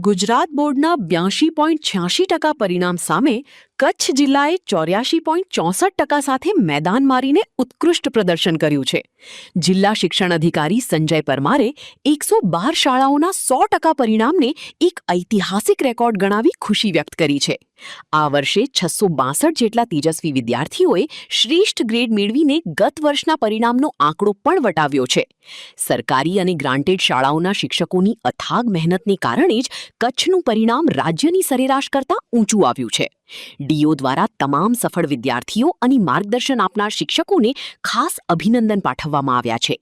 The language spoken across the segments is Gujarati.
ગુજરાત બોર્ડના 82.86% પરિણામ સામે કચ્છ જિલ્લાએ 84.64% સાથે મેદાન મારીને ઉત્કૃષ્ટ પ્રદર્શન કર્યું છે. જિલ્લા શિક્ષણ અધિકારી સંજય પરમારે 112 શાળાઓના 100% પરિણામને એક ઐતિહાસિક રેકોર્ડ ગણાવી ખુશી વ્યક્ત કરી છે. આ વર્ષે 662 જેટલા તેજસ્વી વિદ્યાર્થીઓએ શ્રેષ્ઠ ગ્રેડ મેળવીને ગત વર્ષના પરિણામનો આંકડો પણ વટાવ્યો છે. સરકારી અને ગ્રાન્ટેડ શાળાઓના શિક્ષકોની અથાગ મહેનતને કારણે જ કચ્છનું પરિણામ રાજ્યની સરેરાશ કરતાં ઊંચું આવ્યું છે. ડીઓ દ્વારા તમામ સફળ વિદ્યાર્થીઓ અને માર્ગદર્શન આપનાર શિક્ષકોને ખાસ અભિનંદન પાઠવવામાં આવ્યા છે.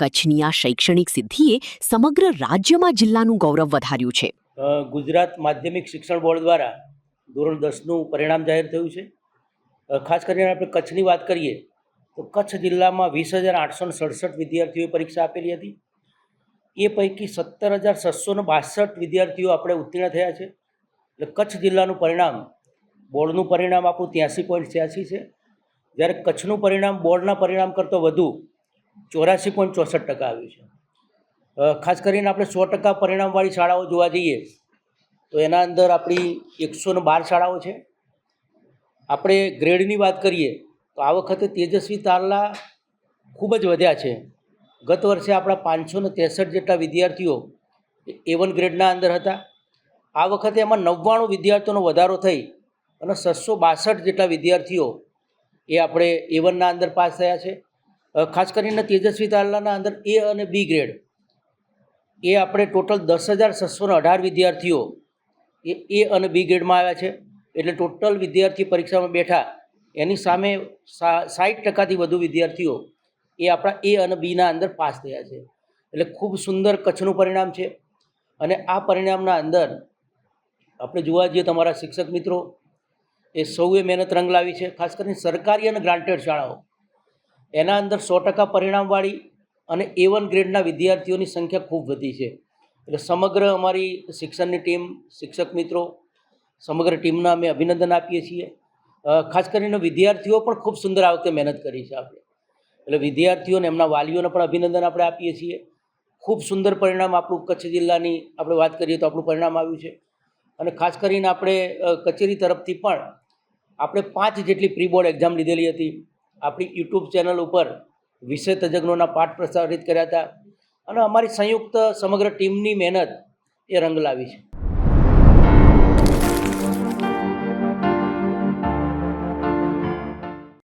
કચ્છની આ શૈક્ષણિક સિદ્ધિએ સમગ્ર રાજ્યમાં જિલ્લાનું ગૌરવ વધાર્યું છે. ગુજરાત માધ્યમિક શિક્ષણ બોર્ડ દ્વારા ધોરણ 10નું પરિણામ જાહેર થયું છે. ખાસ કરીને આપણે કચ્છની વાત કરીએ તો કચ્છ જિલ્લામાં 20,867 વિદ્યાર્થીઓએ પરીક્ષા આપેલી હતી. એ પૈકી 17,662 વિદ્યાર્થીઓ આપણે ઉત્તીર્ણ થયા છે. એટલે કચ્છ જિલ્લાનું પરિણામ બોર્ડનું પરિણામ આપણું 83.86 છે. જ્યારે કચ્છનું પરિણામ બોર્ડના પરિણામ કરતાં વધુ 84.64% આવ્યું છે. ખાસ કરીને આપણે 100% પરિણામવાળી શાળાઓ જોવા જઈએ તો એના અંદર આપણી 112 શાળાઓ છે. આપણે ગ્રેડની વાત કરીએ તો આ વખતે તેજસ્વી તારલા ખૂબ જ વધ્યા છે. ગત વર્ષે આપણા 563 જેટલા વિદ્યાર્થીઓ A1 ગ્રેડના અંદર હતા. આ વખતે એમાં 99 વિદ્યાર્થીઓનો વધારો થઈ અને 662 જેટલા વિદ્યાર્થીઓ એ આપણે A1ના અંદર પાસ થયા છે. ખાસ કરીને તેજસ્વી તારલાના અંદર A અને B ગ્રેડ એ આપણે ટોટલ 10,618 વિદ્યાર્થીઓ એ A અને B ગ્રેડમાં આવ્યા છે. એટલે ટોટલ વિદ્યાર્થી પરીક્ષામાં બેઠા એની સામે 60%થી વધુ વિદ્યાર્થીઓ એ આપણા A અને Bના અંદર પાસ થયા છે. એટલે ખૂબ સુંદર કચ્છનું પરિણામ છે. અને આ પરિણામના અંદર આપણે જોવા જઈએ તમારા શિક્ષક મિત્રો એ સૌએ મહેનત રંગ લાવી છે. ખાસ કરીને સરકારી અને ગ્રાન્ટેડ શાળાઓ એના અંદર 100% પરિણામવાળી અને A1 ગ્રેડના વિદ્યાર્થીઓની સંખ્યા ખૂબ વધી છે. એટલે સમગ્ર અમારી શિક્ષણની ટીમ, શિક્ષક મિત્રો, સમગ્ર ટીમના અમે અભિનંદન આપીએ છીએ. ખાસ કરીને વિદ્યાર્થીઓ પણ ખૂબ સુંદર આ વખતે મહેનત કરી છે આપણે. એટલે વિદ્યાર્થીઓને એમના વાલીઓને પણ અભિનંદન આપણે આપીએ છીએ. ખૂબ સુંદર પરિણામ આપણું કચ્છ જિલ્લાની આપણે વાત કરીએ તો આપણું પરિણામ આવ્યું છે. અને ખાસ કરીને આપણે કચેરી તરફથી પણ આપણે 5 જેટલી પ્રી બોર્ડ એક્ઝામ લીધેલી હતી. આપણી યુટ્યુબ ચેનલ ઉપર વિષય તજજ્ઞોના પાઠ પ્રસારિત કર્યા હતા. અને અમારી સંયુક્ત સમગ્ર ટીમની મહેનત એ રંગ લાવી છે.